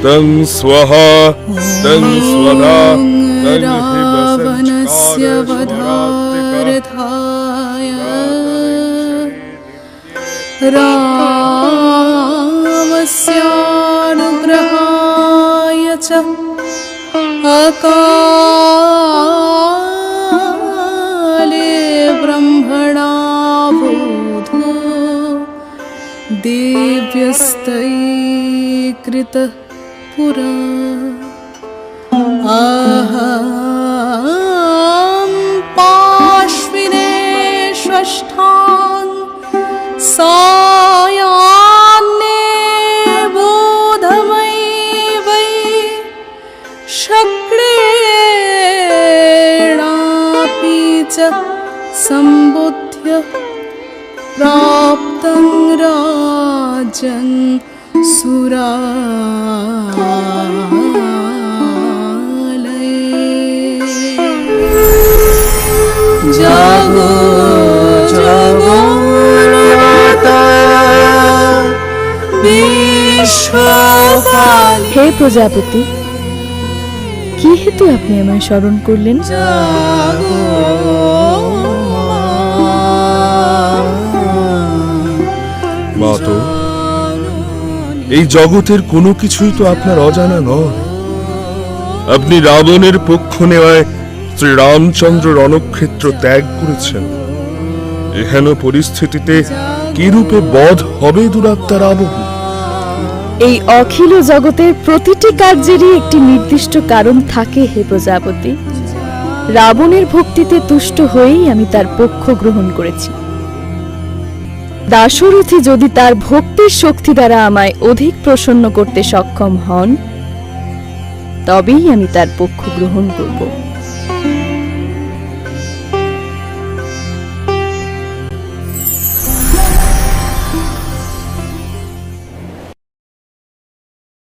तं स्वाहा तं स्वधा तं रावणस्य वधार्थाय रामस्यानुग्रहाय च अकाले ब्रह्मणा बोधो देव्यस्तै कृतः पुरा अहं पाश्विनेष्वस्थां सायान्ने बोधमयी वै शक्रेणापि च सम्बुध्य प्राप्तं राज्यं जागो जागो माता विश्वकाली। হে প্রজাপতি, কি হেতু আপনি আমায় স্মরণ করলেন? জাগো মা তো এই জগতের কোনো কিছুই তো আপনার অজানা নয়। আপনি রাবণের পক্ষ নেওয়ায় শ্রীরামচন্দ্র রণক্ষেত্র ত্যাগ করেছেন। এহেন পরিস্থিতিতে কি রূপে বধ হবে দুরাত্মা রাবণ? এই অখিল জগতের প্রতিটি কার্যেরই একটি নির্দিষ্ট কারণ থাকে হে প্রজাপতি। রাবণের ভক্তিতে তুষ্ট হয়েই আমি তার পক্ষ গ্রহণ করেছি। দাশরথী যদি তার ভক্তির শক্তি দ্বারা আমায় অধিক প্রসন্ন করতে সক্ষম হন, তবেই আমি তার পক্ষ গ্রহণ করব।